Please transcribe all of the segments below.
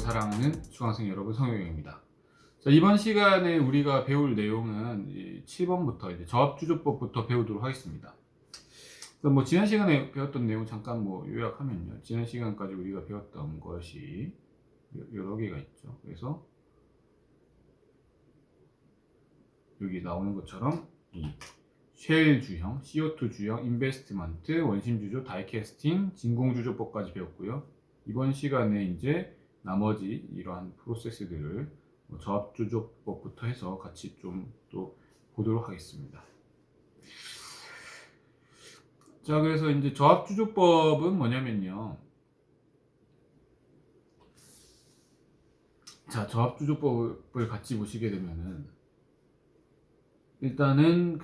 사랑하는 수강생 여러분, 성효영입니다. 자, 이번 시간에 우리가 배울 내용은 7번부터 이제 저합주조법부터 배우도록 하겠습니다. 뭐 지난 시간에 배웠던 내용 잠깐 요약하면요. 지난 시간까지 우리가 배웠던 것이 여러 개가 있죠. 그래서 여기 나오는 것처럼 이 쉘 주형, CO2 주형, 인베스트먼트, 원심 주조, 다이캐스팅, 진공 주조법까지 배웠고요. 이번 시간에 이제 나머지 이러한 프로세스들을 저압 주조법부터 해서 같이 좀 또 보도록 하겠습니다. 자, 그래서 이제 저압 주조법은 뭐냐면요. 자, 저압 주조법을 같이 보시게 되면은 일단은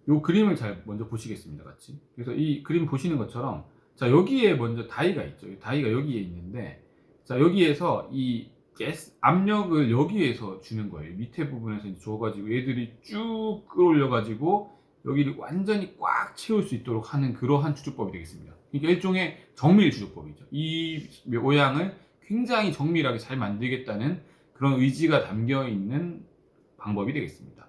요 그림을 잘 먼저 보시겠습니다, 같이. 그래서 이 그림 보시는 것처럼, 자, 여기에 먼저 다이가 있죠. 다이가 여기에 있는데, 자, 여기에서 이 가스 압력을 여기에서 주는 거예요. 밑에 부분에서 이제 줘가지고 얘들이 쭉 끌어올려가지고 여기를 완전히 꽉 채울 수 있도록 하는 그러한 주조법이 되겠습니다. 그러니까 일종의 정밀 주조법이죠. 이 모양을 굉장히 정밀하게 잘 만들겠다는 그런 의지가 담겨 있는 방법이 되겠습니다.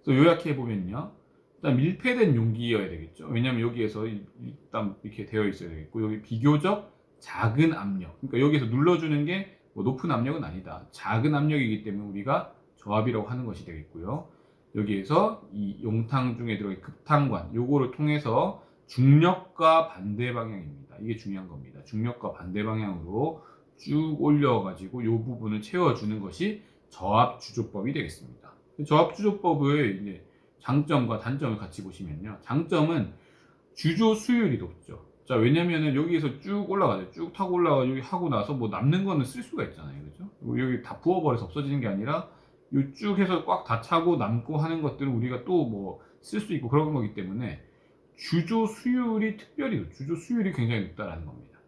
그래서 요약해 보면요. 일단 밀폐된 용기여야 되겠죠. 왜냐하면 여기에서 일단 이렇게 되어 있어야 되겠고, 여기 비교적 작은 압력. 그러니까 여기서 눌러주는 게 높은 압력은 아니다. 작은 압력이기 때문에 우리가 저압이라고 하는 것이 되겠고요. 여기에서 이 용탕 중에 들어간 급탕관, 요거를 통해서 중력과 반대 방향입니다. 이게 중요한 겁니다. 중력과 반대 방향으로 쭉 올려가지고 요 부분을 채워주는 것이 저압 주조법이 되겠습니다. 저압 주조법의 이제 장점과 단점을 같이 보시면요. 장점은 주조 수율이 높죠. 자, 왜냐면은 여기에서 쭉 올라가죠. 쭉 타고 올라가고 여기 하고 나서 남는 거는 쓸 수가 있잖아요. 그죠? 여기 다 부어버려서 없어지는 게 아니라 요 쭉 해서 꽉 다 차고 남고 하는 것들은 우리가 또 쓸 수 있고 그런 거기 때문에 주조 수율이 주조 수율이 굉장히 높다라는 겁니다.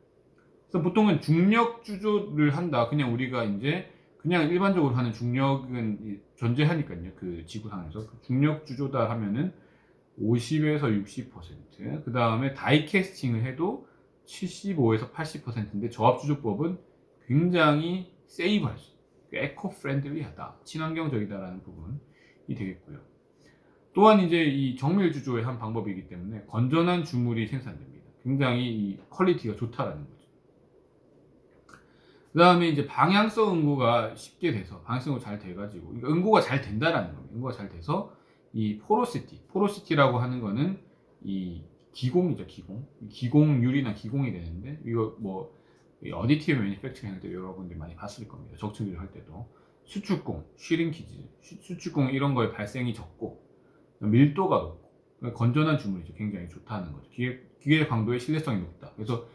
그래서 보통은 중력 주조를 한다. 그냥 우리가 이제 그냥 일반적으로 하는 중력은 존재하니까요. 그 지구상에서 중력 주조다 하면은 50에서 60%, 그 다음에 다이캐스팅을 해도 75에서 80%인데 저압 주조법은 굉장히 세이브할 수, 에코 프렌들리하다, 친환경적이다라는 부분이 되겠고요. 또한 이제 이 정밀 주조의 한 방법이기 때문에 건전한 주물이 생산됩니다. 굉장히 이 퀄리티가 좋다라는 거죠. 그 다음에 이제 방향성 응고가 쉽게 돼서, 방향성 응고 잘 돼가지고, 그러니까 응고가 잘 된다라는 겁니다. 응고가 잘 돼서 이 포로시티라고 하는 거는 이 기공이죠, 기공. 기공률이나 기공이 되는데, 이거 어디티브 매니팩처링 할 때 여러분들 많이 봤을 겁니다. 적층률 할 때도. 수축공, 슈링키지, 수축공 이런 거에 발생이 적고, 밀도가 높고, 그러니까 건전한 주물이죠. 굉장히 좋다는 거죠. 기계 강도의 신뢰성이 높다. 그래서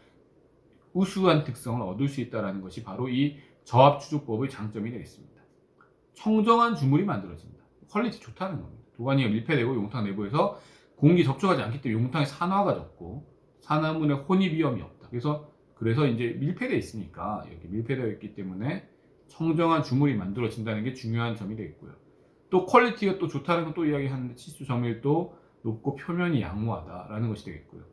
우수한 특성을 얻을 수 있다는 것이 바로 이 저압 주조법의 장점이 되겠습니다. 청정한 주물이 만들어진다. 퀄리티 좋다는 겁니다. 도가니가 밀폐되고 용탕 내부에서 공기 접촉하지 않기 때문에 용탕의 산화가 적고 산화물의 혼입 위험이 없다. 그래서 이제 밀폐되어 있으니까, 이렇게 밀폐되어 있기 때문에 청정한 주물이 만들어진다는 게 중요한 점이 되겠고요. 또 퀄리티가 또 좋다는 건 또 이야기하는데, 치수 점유율도 높고 표면이 양호하다라는 것이 되겠고요.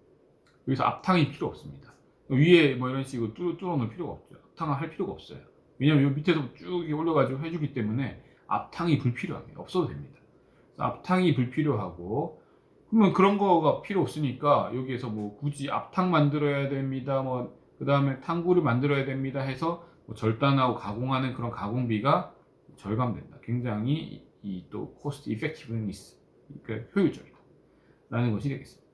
여기서 압탕이 필요 없습니다. 위에 이런 식으로 뚫어 놓을 필요가 없죠. 압탕을 할 필요가 없어요. 왜냐면 이 밑에서 쭉 올려가지고 해주기 때문에 압탕이 불필요합니다. 없어도 됩니다. 압탕이 불필요하고, 그러면 그런 거가 필요 없으니까 여기에서 굳이 압탕 만들어야 됩니다. 그 다음에 탕구를 만들어야 됩니다 해서 절단하고 가공하는 그런 가공비가 절감된다. 굉장히 이 또 코스트 이펙티브니스, 그러니까 효율적이다 라는 것이 되겠습니다.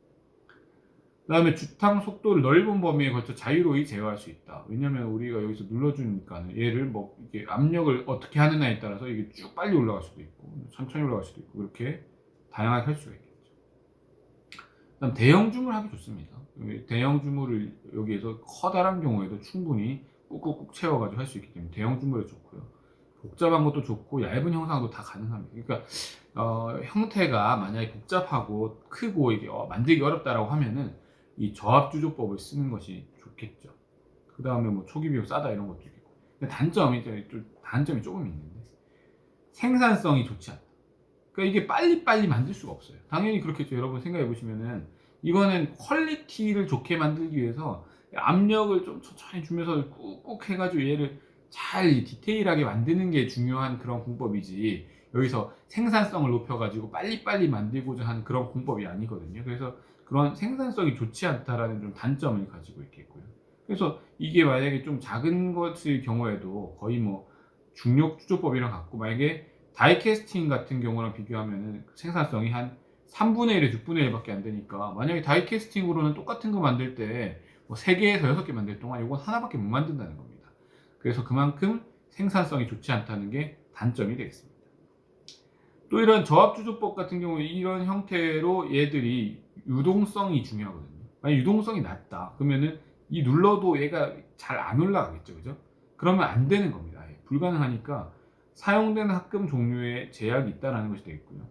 그 다음에 주탕 속도를 넓은 범위에 걸쳐 자유로이 제어할 수 있다. 왜냐면 우리가 여기서 눌러주니까 얘를 이게 압력을 어떻게 하느냐에 따라서 이게 쭉 빨리 올라갈 수도 있고 천천히 올라갈 수도 있고 그렇게 다양하게 할 수가 있겠죠. 그다음 대형 주물 하기 좋습니다. 대형 주물을 여기에서 커다란 경우에도 충분히 꾹꾹꾹 채워가지고 할 수 있기 때문에 대형 주물이 좋고요. 복잡한 것도 좋고 얇은 형상도 다 가능합니다. 그러니까 형태가 만약에 복잡하고 크고 이게 만들기 어렵다라고 하면은 이 저압 주조법을 쓰는 것이 좋겠죠. 그 다음에 초기 비용 싸다 이런 것도 있고. 근데 단점이 조금 있는데, 생산성이 좋지 않다. 그러니까 이게 빨리빨리 만들 수가 없어요. 당연히 그렇겠죠. 여러분 생각해 보시면은 이거는 퀄리티를 좋게 만들기 위해서 압력을 좀 천천히 주면서 꾹꾹 해가지고 얘를 잘 디테일하게 만드는 게 중요한 그런 공법이지, 여기서 생산성을 높여가지고 빨리빨리 만들고자 하는 그런 공법이 아니거든요. 그래서 그런 생산성이 좋지 않다라는 좀 단점을 가지고 있겠고요. 그래서 이게 만약에 좀 작은 것의 경우에도 거의 뭐 중력 추조법이랑 같고, 만약에 다이캐스팅 같은 경우랑 비교하면은 생산성이 한 3분의 1에 6분의 1밖에 안 되니까, 만약에 다이캐스팅으로는 똑같은 거 만들 때 뭐 3개에서 6개 만들 동안 이건 하나밖에 못 만든다는 겁니다. 그래서 그만큼 생산성이 좋지 않다는 게 단점이 되겠습니다. 또 이런 저압주조법 같은 경우에 이런 형태로 얘들이 유동성이 중요하거든요. 만약 유동성이 낮다 그러면은 이 눌러도 얘가 잘 안 올라가겠죠, 그죠? 그러면 안 되는 겁니다. 아예 불가능하니까 사용되는 합금 종류에 제약이 있다는 것이 되겠고요.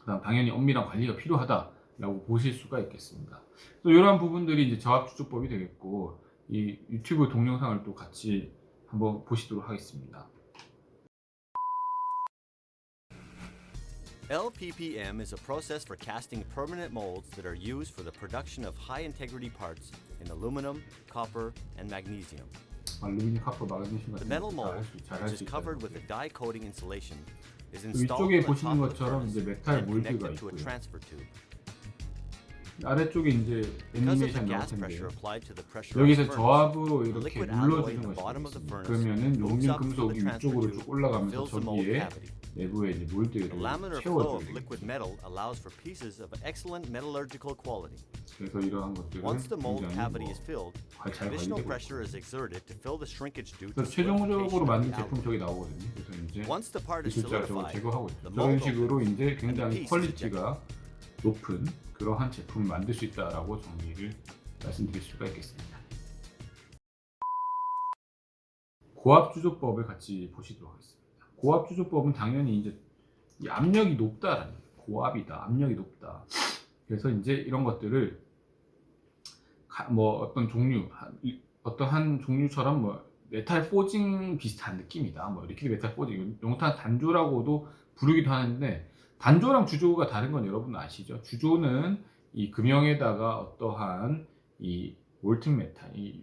그다음 당연히 엄밀한 관리가 필요하다라고 보실 수가 있겠습니다. 또 이러한 부분들이 이제 저압주조법이 되겠고, 이 유튜브 동영상을 또 같이 한번 보시도록 하겠습니다. LPPM is a process for casting permanent molds that are used for the production of high-integrity parts in aluminum, copper, and magnesium. 알루미늄, 카퍼, 마그네슘 The 같은 metal 것도 mold, 잘할 which 수 is covered 있다는 with a 거죠. die coating insulation, is installed 위쪽에 on the 보시는 top of the 것처럼 furnace 이제 메탈 and 몰드가 connected to a 있고요. transfer tube. 아래쪽에 이제 Because of the 애니메이션 나올 gas 텐데, pressure applied to the pressurized 여기서 furnace, 저압으로 the 이렇게 liquid alloy 눌러주는 in the 것이 bottom of the 되겠습니다. furnace 그러면은 moves 용융 up through 금속이 the transfer 위쪽으로 tube 쭉 올라가면서 and fills the mold 저기에 cavity. 내부에 이제 몰드를 The laminar flow 채워줘야 of 되겠죠. liquid metal allows for pieces of excellent metallurgical quality. 그래서 이러한 것들은 Once the mold 굉장히 cavity 뭐 is filled, 잘 additional 관리되고 pressure 있고, is exerted to fill the shrinkage due to 그래서 solidification 최종적으로 of 만든 the 제품 alloy. 저기 나오거든요. 그래서 이제 Once the part is 기술자가 저걸 solidified, 제거하고 있죠. the 저런 mold 식으로 opens 이제 and the 굉장히 piece is 퀄리티가 ejected. 높은 그러한 제품을 만들 수 있다라고 정리를 말씀드릴 수가 있겠습니다. 고압주조법을 같이 보시도록 하겠습니다. 고압주조법은 당연히 이제 이 압력이 높다라는 거예요. 고압이다, 압력이 높다. 그래서 이제 이런 것들을 뭐 어떤 종류, 어떤 한 종류처럼 뭐 메탈 포징 비슷한 느낌이다, 뭐 리퀴드 메탈 포징, 용탄 단조라고도 부르기도 하는데, 단조랑 주조가 다른 건 여러분 아시죠? 주조는 이 금형에다가 어떠한 이 몰튼 메탈, 이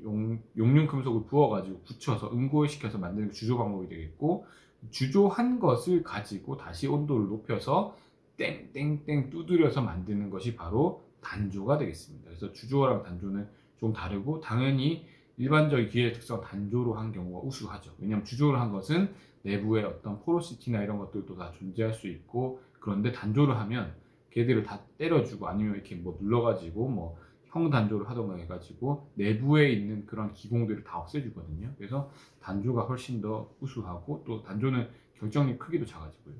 용융 금속을 부어가지고 굳혀서 응고시켜서 만드는 게 주조 방법이 되겠고, 주조한 것을 가지고 다시 온도를 높여서 땡땡땡 두드려서 만드는 것이 바로 단조가 되겠습니다. 그래서 주조랑 단조는 좀 다르고, 당연히 일반적인 기계의 특성 단조로 한 경우가 우수하죠. 왜냐하면 주조를 한 것은 내부에 어떤 포로시티나 이런 것들도 다 존재할 수 있고, 그런데 단조를 하면 걔들을 다 때려주고 아니면 이렇게 뭐 눌러가지고 뭐 형단조를 하던가 해가지고 내부에 있는 그런 기공들을 다 없애주거든요. 그래서 단조가 훨씬 더 우수하고, 또 단조는 결정력 크기도 작아지고요.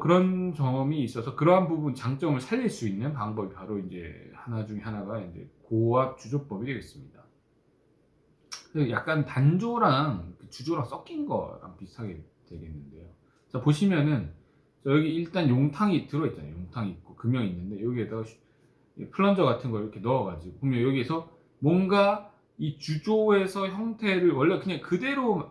그런 점이 있어서 그러한 부분 장점을 살릴 수 있는 방법이 바로 이제 하나 중에 하나가 이제 고압 주조법이 되겠습니다. 약간 단조랑 주조랑 섞인 거랑 비슷하게 되겠는데요. 자, 보시면은 여기 일단 용탕이 들어있잖아요. 용탕이 있고 금형이 있는데, 여기에다가 플런저 같은 걸 이렇게 넣어가지고 보면 여기서 뭔가 이 주조에서 형태를 원래 그냥 그대로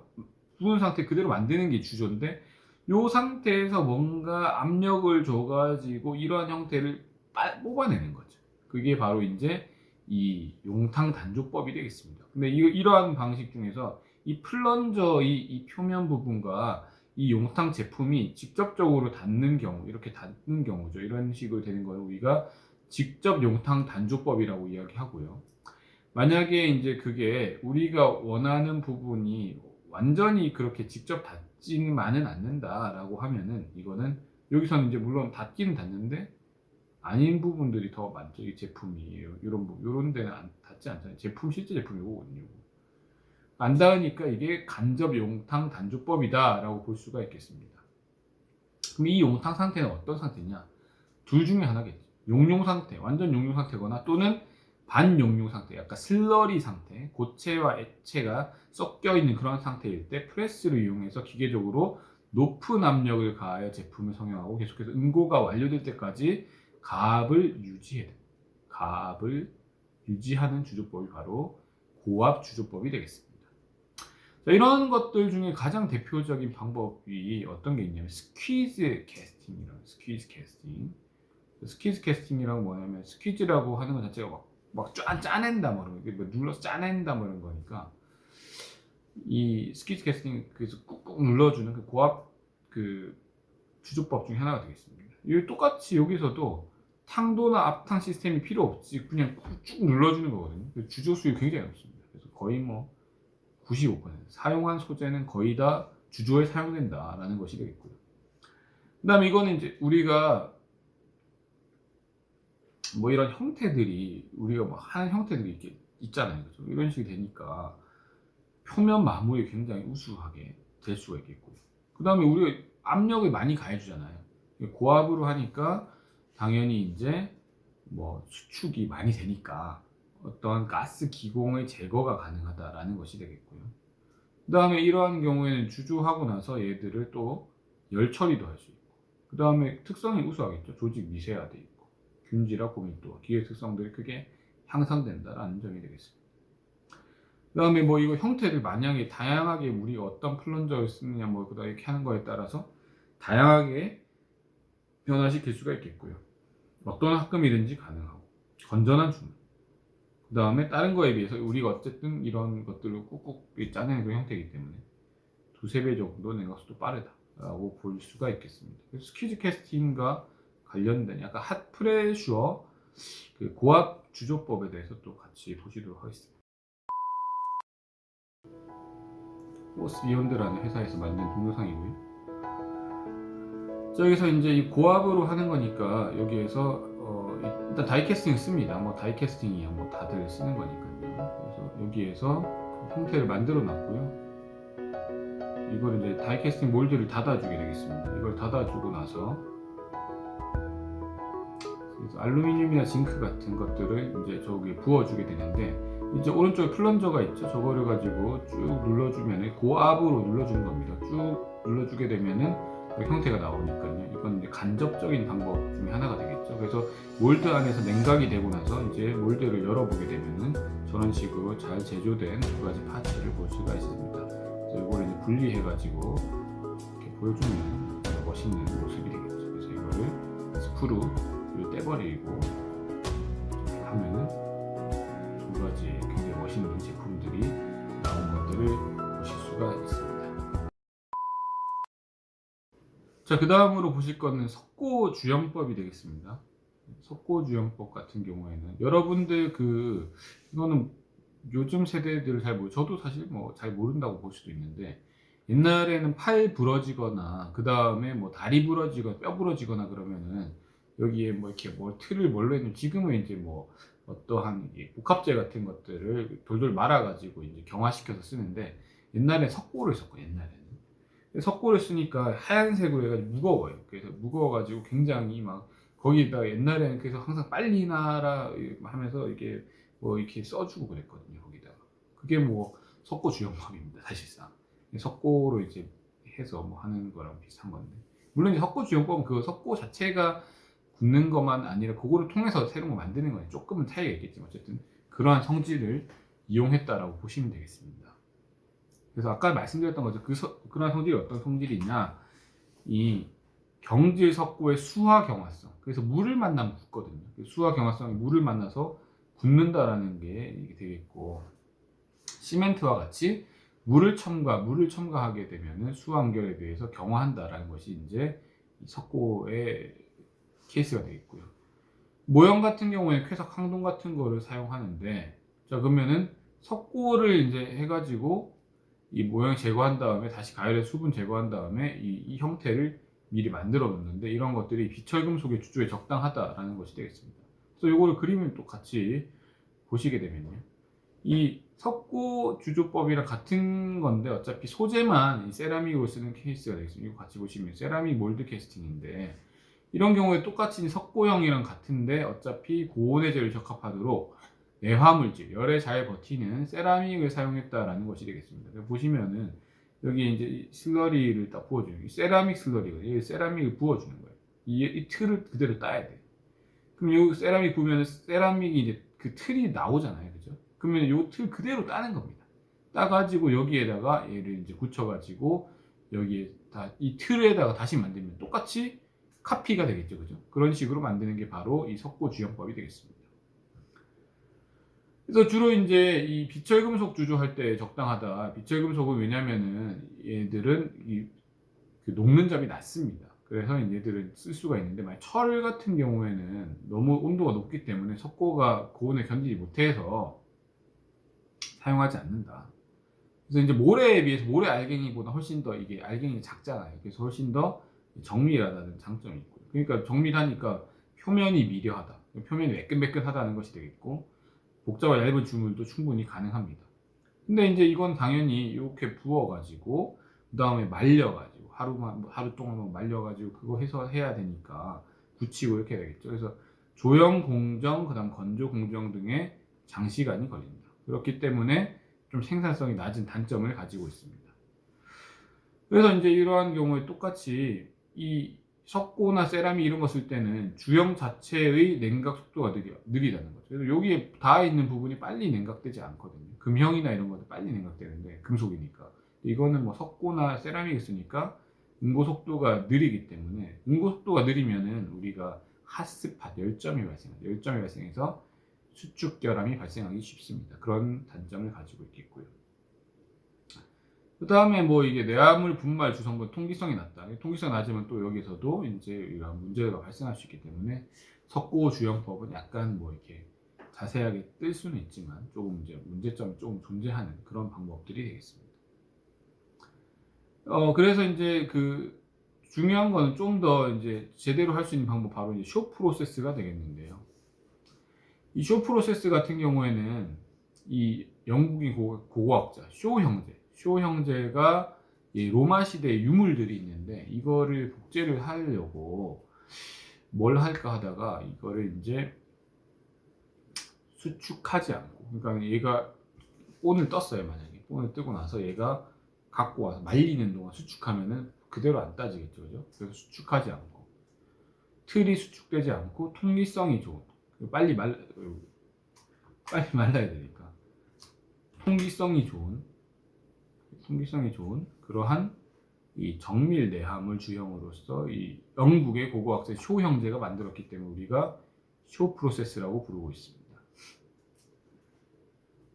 부은 상태 그대로 만드는 게 주조인데, 이 상태에서 뭔가 압력을 줘가지고 이러한 형태를 뽑아내는 거죠. 그게 바로 이제 이 용탕 단조법이 되겠습니다. 근데 이러한 방식 중에서 이 플런저 이 표면 부분과 이 용탕 제품이 직접적으로 닿는 경우, 이렇게 닿는 경우죠. 이런 식으로 되는 걸 우리가 직접 용탕 단조법이라고 이야기하고요. 만약에 이제 그게 우리가 원하는 부분이 완전히 그렇게 직접 닿지만은 않는다라고 하면은, 이거는 여기서는 이제 물론 닿기는 닿는데 아닌 부분들이 더 많죠. 이 제품이 이런 데는 닿지 않잖아요. 실제 제품이거든요. 안 닿으니까 이게 간접 용탕 단조법이다라고 볼 수가 있겠습니다. 그럼 이 용탕 상태는 어떤 상태냐? 둘 중에 하나겠죠. 용융 상태, 완전 용융 상태거나, 또는 반용융 상태, 약간 슬러리 상태, 고체와 액체가 섞여 있는 그런 상태일 때 프레스를 이용해서 기계적으로 높은 압력을 가하여 제품을 성형하고 계속해서 응고가 완료될 때까지 가압을 유지해야 됩니다. 가압을 유지하는 주조법이 바로 고압 주조법이 되겠습니다. 자, 이런 것들 중에 가장 대표적인 방법이 어떤 게 있냐면 스퀴즈 캐스팅이라는, 스퀴즈 캐스팅이라고 뭐냐면, 스퀴즈라고 하는 것 자체가 막 막 짜낸다 뭐 이런 거, 뭐 눌러서 짜낸다 뭐 이런 거니까 이 스키즈 캐스팅 그래서 꾹꾹 눌러주는 그 고압 그 주조법 중에 하나가 되겠습니다. 이 똑같이 여기서도 탕도나 앞탕 시스템이 필요 없이 그냥 쭉 눌러주는 거거든요. 주조 수율이 굉장히 높습니다. 그래서 거의 뭐 95% 사용한 소재는 거의 다 주조에 사용된다라는 것이 되겠고요. 그다음에 이거는 이제 우리가 뭐 이런 형태들이 우리가 뭐 하는 형태들이 이렇게 있잖아요. 그죠? 이런 식이 되니까 표면 마모에 굉장히 우수하게 될 수가 있겠고요. 그 다음에 우리가 압력을 많이 가해주잖아요. 고압으로 하니까 당연히 이제 뭐 수축이 많이 되니까 어떤 가스 기공의 제거가 가능하다라는 것이 되겠고요. 그 다음에 이러한 경우에는 주조하고 나서 얘들을 또 열 처리도 할 수 있고, 그 다음에 특성이 우수하겠죠. 조직 미세화돼 있고, 균질화 고밀도, 기계 특성들이 크게 향상된다라는 점이 되겠습니다. 그 다음에 뭐 이거 형태를 만약에 다양하게 우리가 어떤 플런저를 쓰느냐 뭐 그다음 이렇게 하는 거에 따라서 다양하게 변화시킬 수가 있겠고요. 어떤 합금이든지 가능하고 건전한 주문. 그 다음에 다른 거에 비해서 우리가 어쨌든 이런 것들을 꾹꾹 짜내는 그런 형태이기 때문에 두세 배 정도 냉각수도 빠르다라고 볼 수가 있겠습니다. 스퀴즈 캐스팅과 관련된 약간 핫 프레슈어 그 고압 주조법에 대해서 또 같이 보시도록 하겠습니다. 포스 비욘드라는 회사에서 만든 동영상이고요. 저기서 이제 이 고압으로 하는 거니까 여기에서 일단 다이캐스팅 씁니다. 뭐 다이캐스팅이야 뭐 다들 쓰는 거니까요. 그래서 여기에서 형태를 만들어 놨고요. 이걸 이제 다이캐스팅 몰드를 닫아주게 되겠습니다. 이걸 닫아주고 나서 그래서 알루미늄이나 징크 같은 것들을 이제 저기 부어주게 되는데, 이제 오른쪽에 플런저가 있죠. 저거를 가지고 쭉 눌러주면 고압으로 눌러주는 겁니다. 쭉 눌러주게 되면은 그 형태가 나오니까요. 이건 이제 간접적인 방법 중에 하나가 되겠죠. 그래서 몰드 안에서 냉각이 되고 나서 이제 몰드를 열어보게 되면은 저런 식으로 잘 제조된 두 가지 파츠를 볼 수가 있습니다. 그래서 이걸 이제 분리해가지고 이렇게 보여주면 멋있는 모습이 되겠죠. 그래서 이거를 스크루를 떼버리고 이렇게 하면은 두 가지 굉장히 멋있는 제품들이 나온 것들을 보실 수가 있습니다. 자, 그 다음으로 보실 거는 석고 주형법이 되겠습니다. 석고 주형법 같은 경우에는 여러분들 이거는 요즘 세대들 잘 저도 사실 뭐 잘 모른다고 볼 수도 있는데, 옛날에는 팔 부러지거나 그 다음에 뭐 다리 부러지거나 뼈 부러지거나 그러면은 여기에 뭐 이렇게 뭐 틀을 뭘로 했는지, 지금은 이제 뭐 어떠한 복합재 같은 것들을 돌돌 말아가지고 이제 경화시켜서 쓰는데, 옛날에 석고를 썼고, 옛날에는 석고를 쓰니까 하얀색으로 해가지고 무거워요. 그래서 무거워가지고 굉장히 막 거기다가 옛날에는 그래서 항상 빨리 나라 하면서 이게 뭐 이렇게 써주고 그랬거든요. 거기다가 그게 뭐 석고 주형법입니다. 사실상 석고로 이제 해서 뭐 하는 거랑 비슷한 건데, 물론 이제 석고 주형법은 그 석고 자체가 굳는 것만 아니라 그거를 통해서 새로운 거 만드는 거예요. 조금은 차이가 있겠지만 어쨌든 그러한 성질을 이용했다라고 보시면 되겠습니다. 그래서 아까 말씀드렸던 거죠. 그런 성질이 어떤 성질이 있냐, 이 경질 석고의 수화 경화성. 그래서 물을 만나면 굳거든요. 수화 경화성이 물을 만나서 굳는다라는 게 이게 되겠고, 시멘트와 같이 물을 첨가하게 되면은 수완결에 대해서 경화한다라는 것이 이제 석고의 케이스가 되겠고요. 모형 같은 경우에 쾌석 항동 같은 거를 사용하는데, 자 그러면은 석고를 이제 해가지고 이 모형 제거한 다음에 다시 가열해 수분 제거한 다음에 이 형태를 미리 만들어 놓는데, 이런 것들이 비철금속의 주조에 적당하다라는 것이 되겠습니다. 그래서 이거를 그림을 또 같이 보시게 되면요, 이 석고 주조법이랑 같은 건데 어차피 소재만 이 세라믹으로 쓰는 케이스가 되겠습니다. 이거 같이 보시면 세라믹 몰드 캐스팅인데, 이런 경우에 똑같이 석고형이랑 같은데 어차피 고온해제를 적합하도록 내화물질, 열에 잘 버티는 세라믹을 사용했다라는 것이 되겠습니다. 보시면은 여기 이제 슬러리를 딱 부어줘요. 세라믹 슬러리가, 이 세라믹을 부어주는 거예요. 이 틀을 그대로 따야 돼. 그럼 이 세라믹 부으면 세라믹이 이제 그 틀이 나오잖아요, 그죠? 그러면 이 틀 그대로 따는 겁니다. 따가지고 여기에다가 얘를 이제 굳혀가지고 여기에 이 틀에다가 다시 만들면 똑같이 카피가 되겠죠, 그죠? 그런 식으로 만드는 게 바로 이 석고 주형법이 되겠습니다. 그래서 주로 이제 이 비철금속 주조할 때 적당하다. 비철금속은 왜냐면은 얘들은 그 녹는 점이 낮습니다. 그래서 얘들은 쓸 수가 있는데, 만약 철 같은 경우에는 너무 온도가 높기 때문에 석고가 고온을 견디지 못해서 사용하지 않는다. 그래서 이제 모래에 비해서 모래 알갱이보다 훨씬 더 이게 알갱이가 작잖아요. 그래서 훨씬 더 정밀하다는 장점이 있고요. 그러니까 정밀하니까 표면이 미려하다. 표면이 매끈매끈하다는 것이 되겠고, 복잡한 얇은 주물도 충분히 가능합니다. 근데 이제 이건 당연히 이렇게 부어가지고 그 다음에 말려가지고 하루 동안 말려가지고 그거 해서 해야 되니까 굳히고 이렇게 되겠죠. 그래서 조형 공정, 그다음 건조 공정 등의 장시간이 걸립니다. 그렇기 때문에 좀 생산성이 낮은 단점을 가지고 있습니다. 그래서 이제 이러한 경우에 똑같이 이 석고나 세라믹 이런 거 쓸 때는 주형 자체의 냉각 속도가 느리다는 거죠. 그래서 여기에 닿아 있는 부분이 빨리 냉각되지 않거든요. 금형이나 이런 것도 빨리 냉각되는데, 금속이니까. 이거는 뭐 석고나 세라믹을 쓰니까 응고 속도가 느리기 때문에, 응고 속도가 느리면은 우리가 핫스팟, 열점이 발생해서 수축 결함이 발생하기 쉽습니다. 그런 단점을 가지고 있겠고요. 그 다음에 뭐 이게 내화물 분말 주성분 통기성이 낮다. 통기성이 낮으면 또 여기서도 이제 이런 문제가 발생할 수 있기 때문에 석고 주형법은 약간 뭐 이렇게 자세하게 뜰 수는 있지만 조금 이제 문제점이 조금 존재하는 그런 방법들이 되겠습니다. 그래서 이제 그 중요한 거는 좀 더 이제 제대로 할 수 있는 방법, 바로 이제 쇼 프로세스가 되겠는데요. 이 쇼 프로세스 같은 경우에는 이 영국인 고고학자 쇼 형제가 로마 시대의 유물들이 있는데, 이거를 복제를 하려고 뭘 할까 하다가 이거를 이제 수축하지 않고, 그러니까 얘가 본을 떴어요. 만약에 본을 뜨고 나서 얘가 갖고 와서 말리는 동안 수축하면은 그대로 안 따지겠죠, 그죠? 그래서 수축하지 않고, 틀이 수축되지 않고 통기성이 좋은, 빨리 말라야 되니까 통기성이 좋은 그러한 이 정밀 내화물 주형으로서 이 영국의 고고학자 쇼 형제가 만들었기 때문에 우리가 쇼 프로세스라고 부르고 있습니다.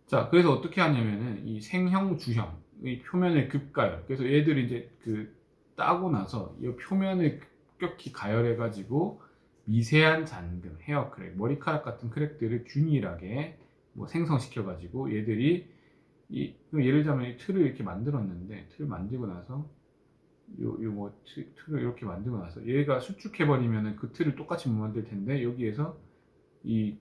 자, 그래서 어떻게 하냐면은 이 생형 주형의 표면을 급가열, 그래서 얘들이 이제 그 따고 나서 이 표면을 급격히 가열해 가지고 미세한 잔금, 헤어 크랙, 머리카락 같은 크랙들을 균일하게 뭐 생성시켜 가지고 얘들이 예를 들자면 이 틀을 이렇게 만들었는데, 틀을 만들고 나서 틀을 이렇게 만들고 나서 얘가 수축해 버리면은 그 틀을 똑같이 못 만들 텐데, 여기에서 이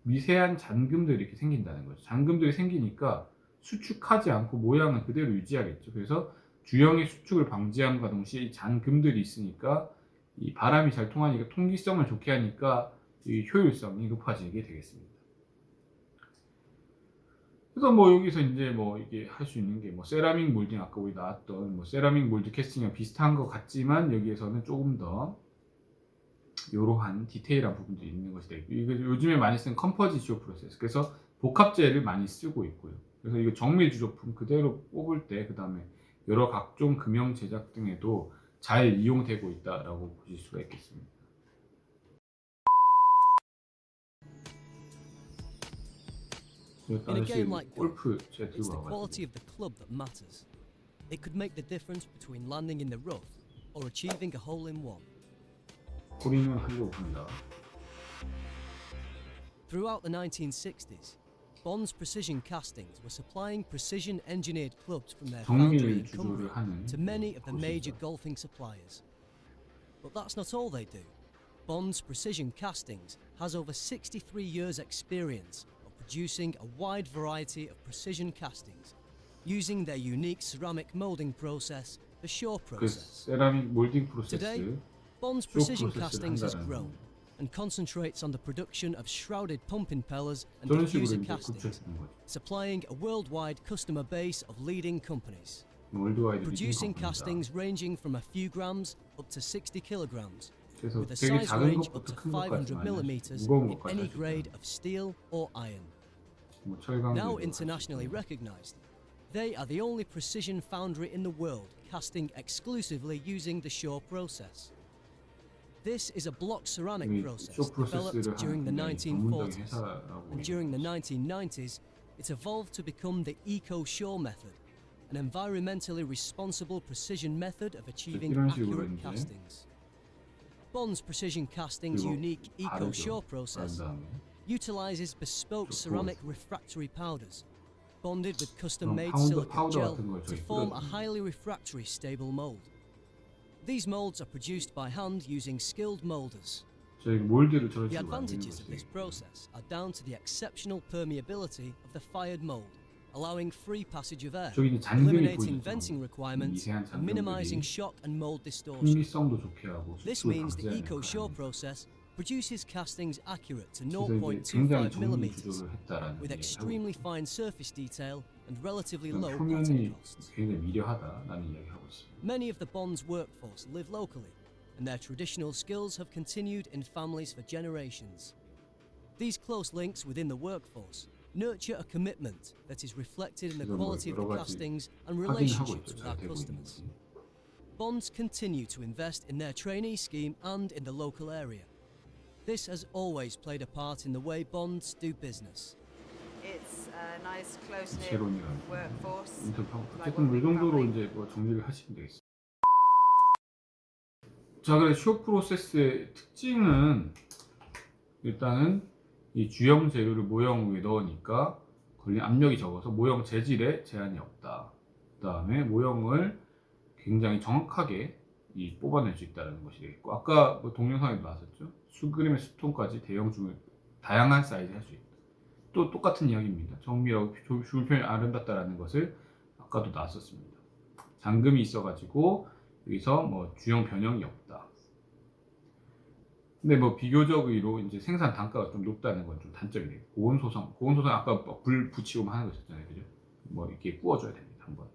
미세한 잔금들이 이렇게 생긴다는 거죠. 잔금들이 생기니까 수축하지 않고 모양은 그대로 유지하겠죠. 그래서 주형의 수축을 방지함과 동시에 이 잔금들이 있으니까 이 바람이 잘 통하니까 통기성을 좋게 하니까 이 효율성이 높아지게 되겠습니다. 그래서 뭐 여기서 이제 뭐 이게 할 수 있는 게 뭐 세라믹 몰딩, 아까 우리 나왔던 뭐 세라믹 몰드 캐스팅이랑 비슷한 것 같지만 여기에서는 조금 더 이러한 디테일한 부분들이 있는 것이 되고, 이거 요즘에 많이 쓰는 컴포지쇼 프로세스, 그래서 복합재를 많이 쓰고 있고요. 그래서 이거 정밀 주조품 그대로 뽑을 때, 그 다음에 여러 각종 금형 제작 등에도 잘 이용되고 있다라고 보실 수가 있겠습니다. In a game like golf, 골프 제가 it's the 들고 quality 와가지고 of the club that matters. It could make the difference between landing in the rough or achieving a hole in one. 홀인원 하려고 합니다. Throughout the 1960s, Bond's Precision Castings were supplying precision engineered clubs from their foundry 정밀 in Cumbria 주조를 하는 to many of the major 곳이죠. golfing suppliers. But that's not all they do. Bond's Precision Castings has over 63 years' experience of producing a wide variety of precision castings using their unique ceramic molding process, the Shaw 그 process. 세라믹 몰딩 Today, 프로세스, Bond's 쇼 Precision 프로세스를 Castings has 한다는 grown and concentrates on the production of shrouded pump impellers and 저런 식으로 diffuser 이제 castings, 굳혀주는 거죠. supplying a worldwide customer base of leading companies. 월드와이드 Producing 미팅 castings 컴퍼니입니다. ranging from a few grams up to 60 kilograms, 그래서 with a 되게 size 작은 range up 것부터 to 큰 것까지 500 많이 millimeters 무거운 in 것까지 any 할수 grade 있다. of steel or iron. 뭐 철강도 Now internationally recognized, they are the only precision foundry in the world casting exclusively using the Shaw process. This is a block ceramic 여기 process 쇼 developed 프로세스를 during the 하는 굉장히 전문적인 1940s. 회사라고 And during the 1990s, it evolved to become the Eco-Shore method, an environmentally responsible precision method of achieving 이런 식으로 accurate 이제 castings. Bond's Precision Casting's 그리고 unique Eco-Shore 바르죠. process 바른 다음에 utilizes bespoke 좋고. ceramic refractory powders, bonded with 그럼 custom-made 파우더 silicate gel 같은 걸 to 저희 form a 뿌려줍니다. highly refractory stable mold. These molds are produced by hand using skilled molders. 저희 몰드를 저런 The 식으로 만드는 advantages of this 것이 process are down to the exceptional permeability of the fired mold, allowing free passage of air, 저기 이제 잔금이 eliminating 보이죠. venting requirements, 미세한 and minimizing 잔금들이 shock and mold distortion. 풍미성도 좋게 하고 This 수축을 means the 방지하는 Eco-Shore 역할을 process produces castings accurate to 그래서 이제 굉장히 0.25 정밀 millimeters, 구조를 했다라는 with 얘기를 하고 extremely fine surface detail and relatively 있어요. low 표면이 potting costs. 굉장히 미려하다라는 이야기를 하고 있습니다. Many of the Bond's workforce live locally, and their traditional skills have continued in families for generations. These close links within the workforce nurture a commitment that is reflected in the 그래서 뭐 quality of 여러 the 가지 castings and 확인하고 relationships 있죠. with 잘 our 되고 customers. 있는지. Bonds continue to invest in their trainee scheme and in the local area. This has always played a part in the way Bonds do business. It's a nice, close-knit 제론이라는 workforce. 인터뷰하고 like 어쨌든 이 정도로 family. 이제 뭐 정리를 하시면 되겠습니다. 자, 그래서 쇼 프로세스의 특징은 일단은 이 주형 재료를 모형 위에 넣으니까 걸린 압력이 적어서 모형 재질에 제한이 없다. 그 다음에 모형을 굉장히 정확하게 뽑아낼 수 있다는 것이 되겠고, 아까 뭐 동영상에도 나왔었죠. 수그림의 수통까지 대형 중을 다양한 사이즈 할 수 있다. 또 똑같은 이야기입니다. 정밀하고 줄편이 아름답다라는 것을 아까도 나왔었습니다. 잠금이 있어가지고 여기서 뭐 주형 변형이 없다. 근데 뭐 비교적 의로 이제 생산 단가가 좀 높다는 건 좀 단점이 돼요. 고온소성 아까 불 붙이고 하는 거 있었잖아요, 그죠? 뭐 이렇게 구워줘야 됩니다, 한번.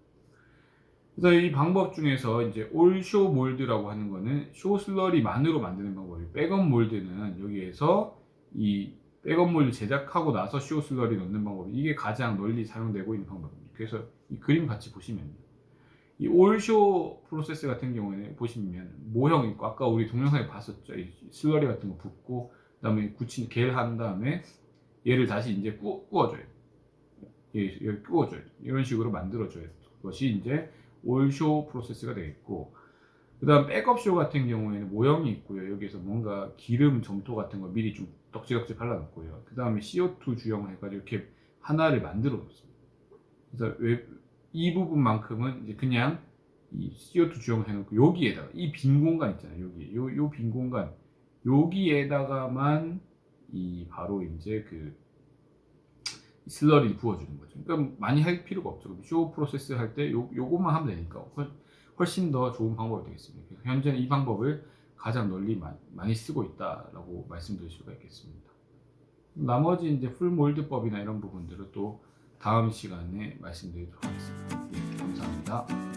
그래서 이 방법 중에서 이제 올쇼 몰드라고 하는 거는 쇼 슬러리만으로 만드는 방법이에요. 백업 몰드는 여기에서 이 백업 몰드 제작하고 나서 쇼 슬러리 넣는 방법, 이게 가장 널리 사용되고 있는 방법입니다. 그래서 이 그림 같이 보시면요, 이 올쇼 프로세스 같은 경우에는 보시면 모형 있고, 아까 우리 동영상에 봤었죠. 이 슬러리 같은 거 붓고 그다음에 겔 한 다음에 얘를 다시 이제 구워줘요. 여기 구워줘요. 이런 식으로 만들어줘요. 그것이 이제 올쇼 프로세스가 되겠고, 그 다음 백업쇼 같은 경우에는 모형이 있고요. 여기서 뭔가 기름 점토 같은 거 미리 좀 덕지덕지 발라놓고요. 그 다음에 CO2 주형을 해가지고 이렇게 하나를 만들어 놓습니다. 그래서 이 부분만큼은 이제 그냥 이 CO2 주형을 해놓고, 여기에다가 이 빈 공간 있잖아요. 여기 요 빈 공간, 여기에다가만 이 바로 이제 그 슬러리를 부어주는 거죠. 그러니까 많이 할 필요가 없죠. 쇼 프로세스 할 때 요것만 하면 되니까 훨씬 더 좋은 방법이 되겠습니다. 그래서 현재는 이 방법을 가장 널리 많이 쓰고 있다라고 말씀드릴 수가 있겠습니다. 나머지 이제 풀 몰드법이나 이런 부분들은 또 다음 시간에 말씀드리도록 하겠습니다. 예, 감사합니다.